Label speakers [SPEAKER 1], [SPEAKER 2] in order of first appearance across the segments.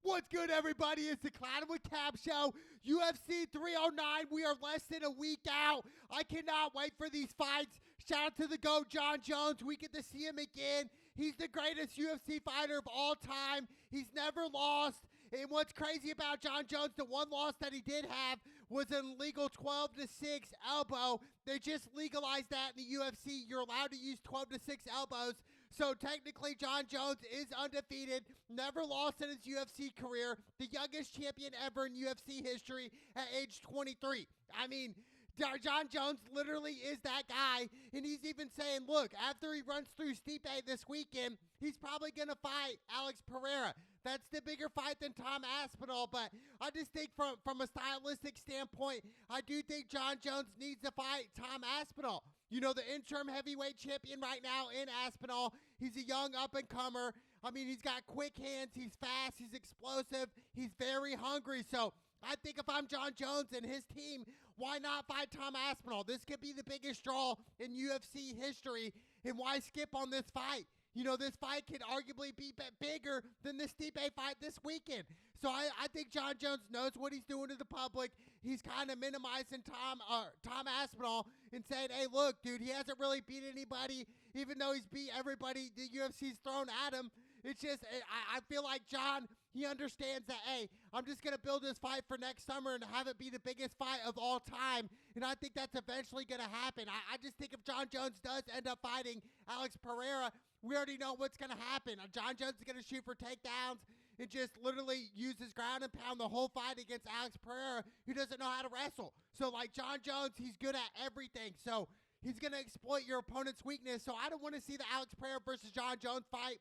[SPEAKER 1] What's good, everybody? It's the Cloud with Cap Show. UFC 309. We are less than a week out. I cannot wait for these fights. Shout out to the GOAT, Jon Jones. We get to see him again. He's the greatest UFC fighter of all time. He's never lost. And what's crazy about Jon Jones, the one loss that he did have was an illegal 12-6 elbow. They just legalized that in the UFC. You're allowed to use 12-6 elbows. So technically, Jon Jones is undefeated, never lost in his UFC career, the youngest champion ever in UFC history at age 23. I mean, Jon Jones literally is that guy, and he's even saying, look, after he runs through Stipe this weekend, he's probably going to fight Alex Pereira. That's the bigger fight than Tom Aspinall, but I just think from a stylistic standpoint, I do think Jon Jones needs to fight Tom Aspinall. You know, the interim heavyweight champion right now in Aspinall. He's a young up-and-comer. I mean, he's got quick hands. He's fast. He's explosive. He's very hungry. So I think if I'm Jon Jones and his team, why not fight Tom Aspinall? This could be the biggest draw in UFC history, and why skip on this fight? You know, this fight could arguably be bigger than the Stipe fight this weekend. So I think Jon Jones knows what he's doing to the public. He's kind of minimizing Tom Aspinall and saying, hey, look, dude, he hasn't really beat anybody, even though he's beat everybody the UFC's thrown at him. It's just, I feel like Jon, he understands that, hey, I'm just going to build this fight for next summer and have it be the biggest fight of all time. And I think that's eventually going to happen. I just think if Jon Jones does end up fighting Alex Pereira, we already know what's going to happen. Jon Jones is going to shoot for takedowns and just literally use his ground and pound the whole fight against Alex Pereira, who doesn't know how to wrestle. So, like, Jon Jones, he's good at everything. So he's going to exploit your opponent's weakness. So I don't want to see the Alex Pereira versus Jon Jones fight.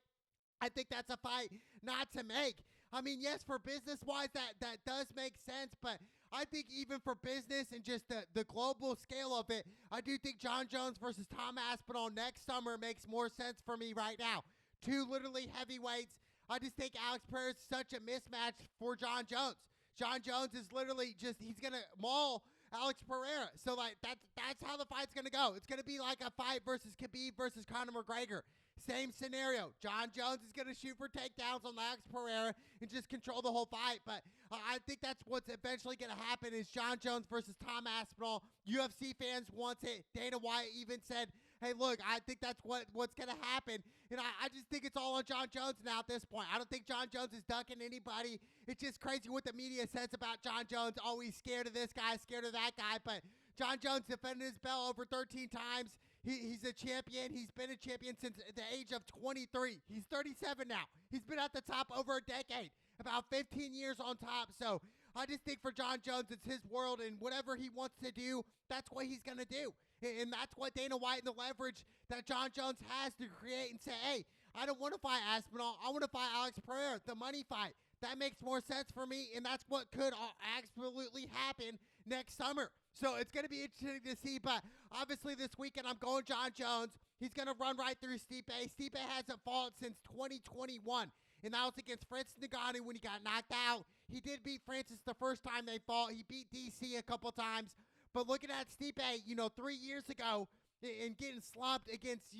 [SPEAKER 1] I think that's a fight not to make. I mean, yes, for business-wise, that does make sense, but I think even for business and just the global scale of it, I do think Jon Jones versus Tom Aspinall next summer makes more sense for me right now. Two literally heavyweights. I just think Alex Pereira is such a mismatch for Jon Jones. Jon Jones is literally just, he's going to maul Alex Pereira. So, like, that's how the fight's going to go. It's going to be like a fight versus Khabib versus Conor McGregor. Same scenario. Jon Jones is going to shoot for takedowns on Alex Pereira and just control the whole fight. But I think that's what's eventually going to happen is Jon Jones versus Tom Aspinall. UFC fans want it. Dana White even said, hey, look, I think that's what's going to happen. And I just think it's all on Jon Jones now at this point. I don't think Jon Jones is ducking anybody. It's just crazy what the media says about Jon Jones. Oh, he's scared of this guy, scared of that guy. But Jon Jones defended his belt over 13 times. He's a champion. He's been a champion since the age of 23. He's 37 now. He's been at the top over a decade, about 15 years on top. So I just think for Jon Jones, it's his world, and whatever he wants to do, that's what he's going to do. And that's what Dana White and the leverage that Jon Jones has to create and say, hey, I don't want to fight Aspinall. I want to fight Alex Pereira, the money fight. That makes more sense for me, and that's what could absolutely happen next summer. So it's going to be interesting to see, but obviously this weekend I'm going Jon Jones. He's going to run right through Stipe. Stipe hasn't fought since 2021, and that was against Francis Ngannou when he got knocked out. He did beat Francis the first time they fought. He beat DC a couple times, but looking at Stipe, 3 years ago, and getting slumped against,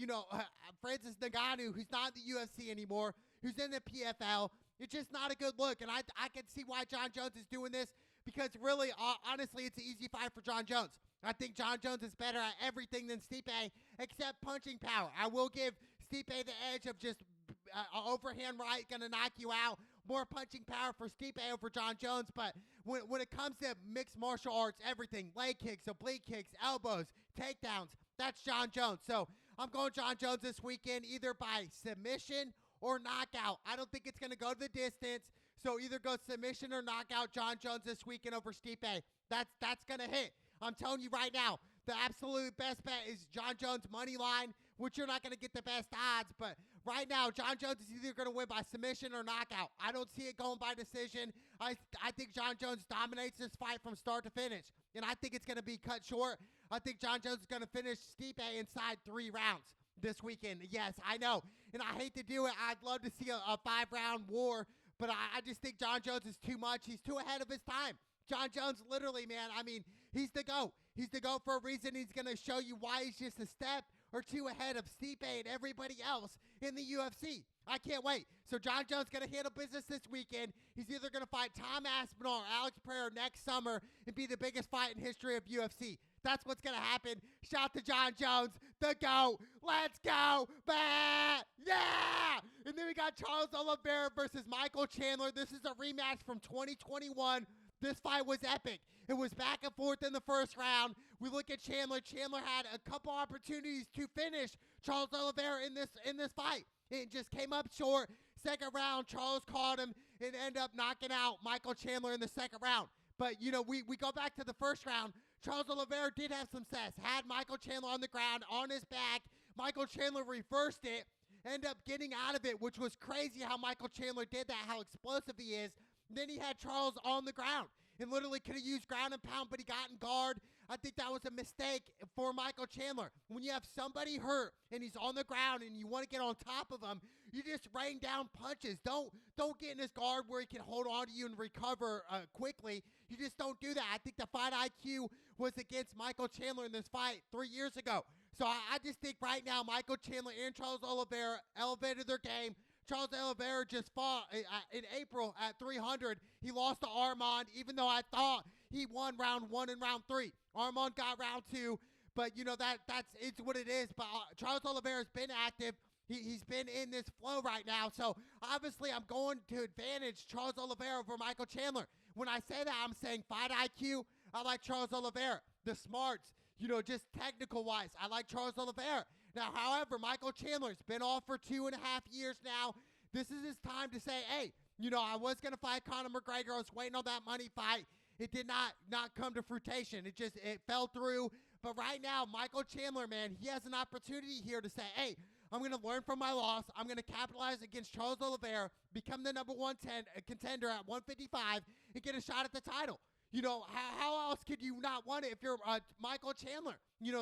[SPEAKER 1] Francis Ngannou, who's not in the UFC anymore, who's in the PFL, it's just not a good look, and I can see why Jon Jones is doing this, because really, honestly, it's an easy fight for Jon Jones. I think Jon Jones is better at everything than Stipe, except punching power. I will give Stipe the edge of just overhand right, going to knock you out. More punching power for Stipe over Jon Jones, but when it comes to mixed martial arts, everything, leg kicks, oblique kicks, elbows, takedowns, that's Jon Jones. So I'm going Jon Jones this weekend, either by submission or knockout. I don't think it's going to go the distance. So either go submission or knockout Jon Jones this weekend over Stipe. That's going to hit. I'm telling you right now, the absolute best bet is Jon Jones money line, which you're not going to get the best odds. But right now, Jon Jones is either going to win by submission or knockout. I don't see it going by decision. I think Jon Jones dominates this fight from start to finish. And I think it's going to be cut short. I think Jon Jones is going to finish Stipe inside 3 rounds this weekend. Yes, I know. And I hate to do it. I'd love to see a 5-round war. But I just think Jon Jones is too much. He's too ahead of his time. Jon Jones, literally, man, I mean, he's the GOAT. He's the GOAT for a reason. He's going to show you why he's just a step or two ahead of Stipe and everybody else in the UFC. I can't wait. So John Jones going to handle business this weekend. He's either going to fight Tom Aspinall or Alex Pereira next summer and be the biggest fight in history of UFC. That's what's going to happen. Shout out to John Jones, the GOAT. Let's go. Bah! Yeah! And then we got Charles Oliveira versus Michael Chandler. This is a rematch from 2021. This fight was epic. It was back and forth in the first round. We look at Chandler. Chandler had a couple opportunities to finish Charles Oliveira in this fight. It just came up short. Second round, Charles caught him and ended up knocking out Michael Chandler in the second round. But, we go back to the first round. Charles Oliveira did have some success. Had Michael Chandler on the ground, on his back. Michael Chandler reversed it. Ended up getting out of it, which was crazy how Michael Chandler did that, how explosive he is. Then he had Charles on the ground and literally could have used ground and pound, but he got in guard. I think that was a mistake for Michael Chandler. When you have somebody hurt and he's on the ground and you want to get on top of him, you just rain down punches. Don't get in his guard where he can hold on to you and recover quickly. You just don't do that. I think the fight IQ was against Michael Chandler in this fight 3 years ago. So I just think right now Michael Chandler and Charles Oliveira elevated their game. Charles Oliveira just fought in April at 300. He lost to Armand, even though I thought he won round 1 and round 3. Armand got round 2, but it's what it is. But Charles Oliveira's been active. He's been in this flow right now. So obviously I'm going to advantage Charles Oliveira over Michael Chandler. When I say that, I'm saying fight IQ, I like Charles Oliveira. The smarts, just technical wise, I like Charles Oliveira. Now, however, Michael Chandler's been off for 2.5 years now. This is his time to say, hey, I was going to fight Conor McGregor. I was waiting on that money fight. It did not come to fruition. It fell through. But right now, Michael Chandler, man, he has an opportunity here to say, hey, I'm going to learn from my loss. I'm going to capitalize against Charles Oliveira, become the number 110 contender at 155, and get a shot at the title. How else could you not want it if you're Michael Chandler?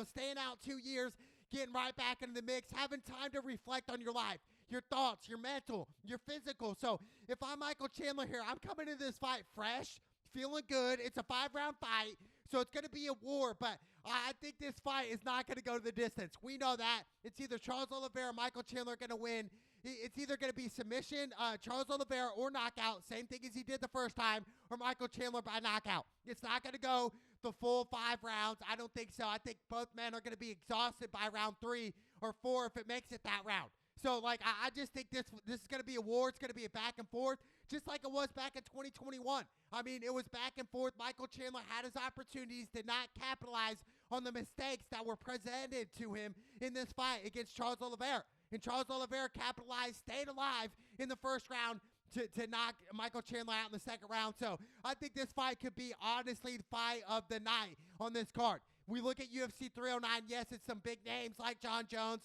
[SPEAKER 1] Staying out 2 years, getting right back into the mix, having time to reflect on your life, your thoughts, your mental, your physical. So if I'm Michael Chandler here, I'm coming into this fight fresh, feeling good. It's a 5-round fight, so it's going to be a war. But I think this fight is not going to go to the distance. We know that. It's either Charles Oliveira or Michael Chandler going to win. It's either going to be submission, Charles Oliveira, or knockout, same thing as he did the first time, or Michael Chandler by knockout. It's not going to go the full 5 rounds. I don't think so. I think both men are going to be exhausted by round 3 or 4 if it makes it that round. So, I just think this is going to be a war. It's going to be a back and forth, just like it was back in 2021. I mean, it was back and forth. Michael Chandler had his opportunities, did not capitalize on the mistakes that were presented to him in this fight against Charles Oliveira. And Charles Oliveira capitalized, stayed alive in the first round to knock Michael Chandler out in the second round. So I think this fight could be honestly the fight of the night on this card. We look at UFC 309. Yes, it's some big names like John Jones,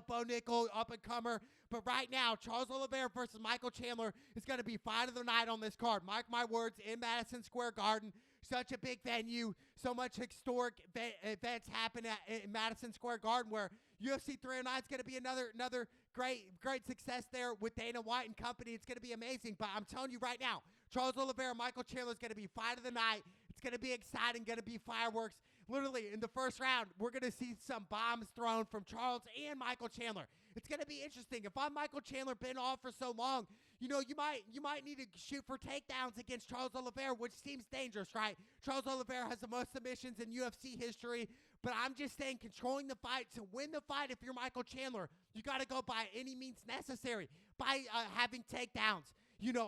[SPEAKER 1] Bo Nickel, up-and-comer. But right now, Charles Oliveira versus Michael Chandler is going to be fight of the night on this card. Mark my words, in Madison Square Garden. Such a big venue. So much historic events happen in Madison Square Garden where UFC 309 is going to be another great success there with Dana White and company. It's going to be amazing. But I'm telling you right now, Charles Oliveira, Michael Chandler is going to be fight of the night. It's going to be exciting, going to be fireworks. Literally, in the first round, we're going to see some bombs thrown from Charles and Michael Chandler. It's going to be interesting. If I'm Michael Chandler, been off for so long, you might need to shoot for takedowns against Charles Oliveira, which seems dangerous, right? Charles Oliveira has the most submissions in UFC history, but I'm just saying controlling the fight. To win the fight, if you're Michael Chandler, you got to go by any means necessary, by having takedowns,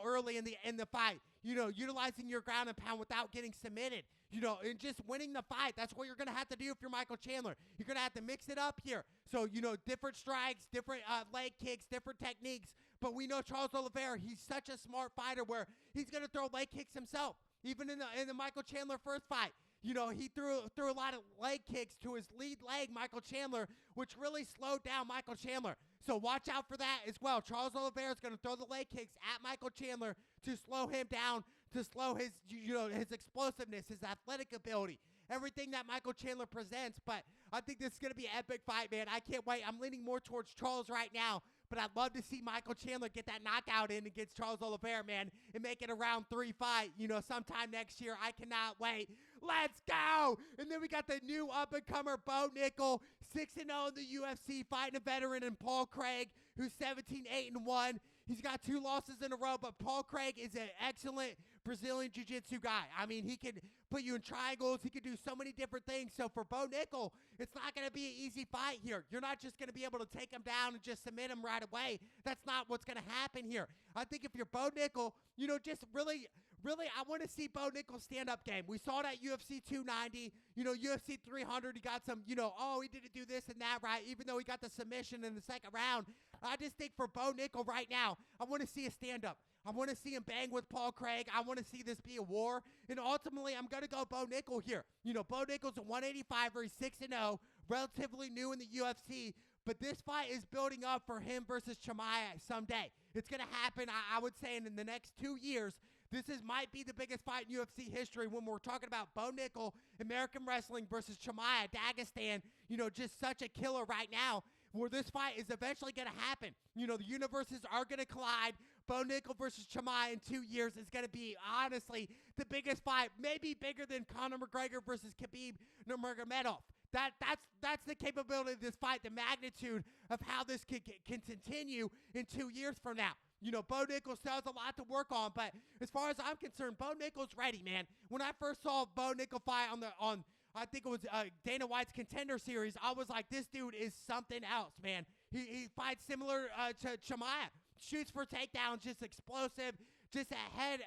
[SPEAKER 1] early in the fight, utilizing your ground and pound without getting submitted, and just winning the fight. That's what you're going to have to do if you're Michael Chandler. You're going to have to mix it up here. So, different strikes, different leg kicks, different techniques. But we know Charles Oliveira, he's such a smart fighter where he's going to throw leg kicks himself. Even in the Michael Chandler first fight, he threw a lot of leg kicks to his lead leg, Michael Chandler, which really slowed down Michael Chandler. So watch out for that as well. Charles Oliveira is going to throw the leg kicks at Michael Chandler to slow him down, to slow his his explosiveness, his athletic ability, everything that Michael Chandler presents. But I think this is going to be an epic fight, man. I can't wait. I'm leaning more towards Charles right now. but I'd love to see Michael Chandler get that knockout in against Charles Oliveira, man, and make it a round 3 fight, sometime next year. I cannot wait. Let's go! And then we got the new up-and-comer Bo Nickel, 6-0 in the UFC, fighting a veteran in Paul Craig, who's 17-8-1. He's got 2 losses in a row, but Paul Craig is an excellent Brazilian jiu-jitsu guy. I mean, he can put you in triangles. He can do so many different things. So for Bo Nickel, it's not going to be an easy fight here. You're not just going to be able to take him down and just submit him right away. That's not what's going to happen here. I think if you're Bo Nickel, just really, I want to see Bo Nickel's stand-up game. We saw it at UFC 290, UFC 300. He got some, he didn't do this and that right, even though he got the submission in the second round. I just think for Bo Nickel right now, I want to see a stand-up. I want to see him bang with Paul Craig. I want to see this be a war. And ultimately, I'm going to go Bo Nickel here. Bo Nickel's a 185er. He's 6-0, relatively new in the UFC. But this fight is building up for him versus Chimaev someday. It's going to happen, I would say, in the next 2 years. Might be the biggest fight in UFC history when we're talking about Bo Nickel, American wrestling versus Chimaev, Dagestan. Just such a killer right now, where this fight is eventually going to happen. The universes are going to collide. Bo Nickel versus Chimaev in 2 years is going to be, honestly, the biggest fight, maybe bigger than Conor McGregor versus Khabib Nurmagomedov. That's the capability of this fight, the magnitude of how this can continue in 2 years from now. Bo Nickel still has a lot to work on, but as far as I'm concerned, Bo Nickel's ready, man. When I first saw Bo Nickel fight on I think it was Dana White's Contender Series, I was like, this dude is something else, man. He fights similar to Chimaev, shoots for takedowns, just explosive, just ahead,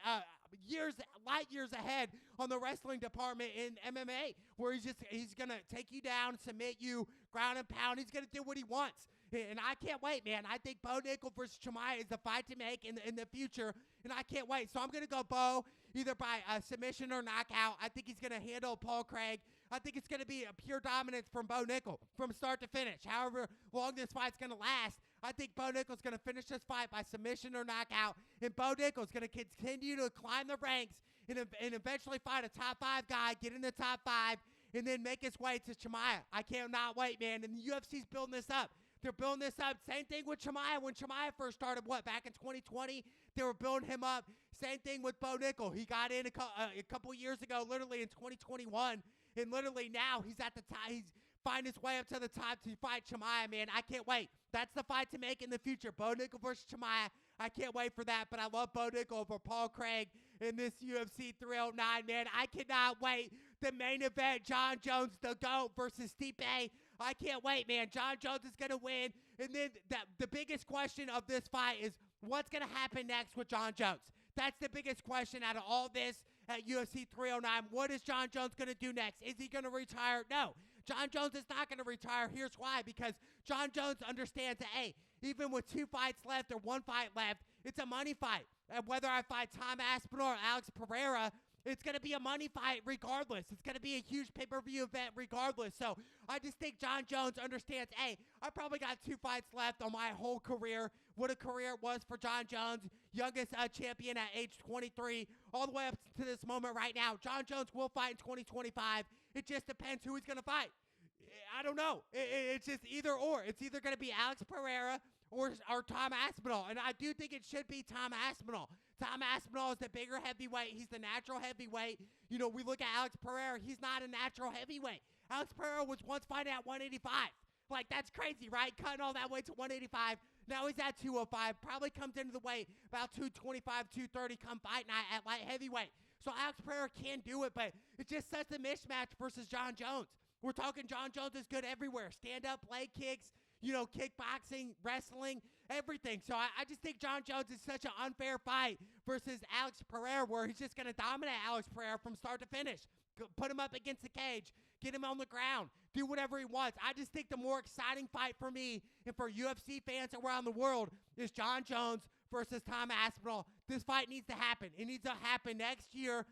[SPEAKER 1] light years ahead on the wrestling department in MMA, where he's gonna take you down, submit you, ground and pound. He's gonna do what he wants. And I can't wait, man. I think Bo Nickel versus Chimaev is the fight to make in the future, and I can't wait. So I'm going to go Bo either by submission or knockout. I think he's going to handle Paul Craig. I think it's going to be a pure dominance from Bo Nickel from start to finish. However long this fight's going to last, I think Bo Nickel's going to finish this fight by submission or knockout, and Bo Nickel's going to continue to climb the ranks and eventually fight a top 5 guy, get in the top 5, and then make his way to Chimaev. I cannot wait, man. And the UFC's building this up. They're building this up. Same thing with Chimaev. When Chimaev first started, back in 2020, they were building him up. Same thing with Bo Nickel. He got in a couple years ago, literally in 2021, and literally now he's at the top. He's finding his way up to the top to fight Chimaev, man. I can't wait. That's the fight to make in the future. Bo Nickel versus Chimaev. I can't wait for that, but I love Bo Nickel over Paul Craig in this UFC 309, man. I cannot wait. The main event, Jon Jones, the GOAT versus Stipe. I can't wait, man. Jon Jones is going to win. And then the biggest question of this fight is what's going to happen next with Jon Jones? That's the biggest question out of all this at UFC 309. What is Jon Jones going to do next? Is he going to retire? No. Jon Jones is not going to retire. Here's why. Because Jon Jones understands that, hey, even with 2 fights left or 1 fight left, it's a money fight. And whether I fight Tom Aspinall or Alex Pereira, it's going to be a money fight regardless. It's going to be a huge pay-per-view event regardless. So I just think Jon Jones understands, hey, I probably got 2 fights left on my whole career. What a career it was for Jon Jones, youngest champion at age 23, all the way up to this moment right now. Jon Jones will fight in 2025. It just depends who he's going to fight. I don't know. It's just either or. It's either going to be Alex Pereira or Tom Aspinall. And I do think it should be Tom Aspinall. Tom Aspinall is the bigger heavyweight. He's the natural heavyweight. We look at Alex Pereira. He's not a natural heavyweight. Alex Pereira was once fighting at 185. Like, that's crazy, right? Cutting all that weight to 185. Now he's at 205. Probably comes into the weight about 225, 230 come fight night at light heavyweight. So Alex Pereira can do it, but it's just such a mismatch versus Jon Jones. We're talking Jon Jones is good everywhere. Stand-up, leg kicks, kickboxing, wrestling, everything. So I just think Jon Jones is such an unfair fight versus Alex Pereira, where he's just going to dominate Alex Pereira from start to finish. Put him up against the cage, get him on the ground, do whatever he wants. I just think the more exciting fight for me and for UFC fans around the world is Jon Jones versus Tom Aspinall. This fight needs to happen. It needs to happen next year.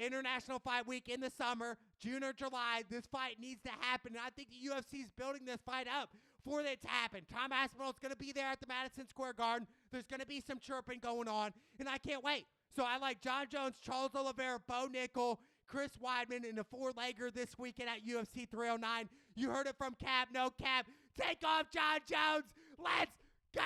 [SPEAKER 1] International Fight Week in the summer, June or July. This fight needs to happen. And I think the UFC is building this fight up for it to happen. Tom Aspinall is going to be there at the Madison Square Garden. There's going to be some chirping going on, and I can't wait. So I like Jon Jones, Charles Oliveira, Bo Nickel, Chris Weidman in a 4-legger this weekend at UFC 309. You heard it from Cap, no Cap. Take off Jon Jones. Let's Go!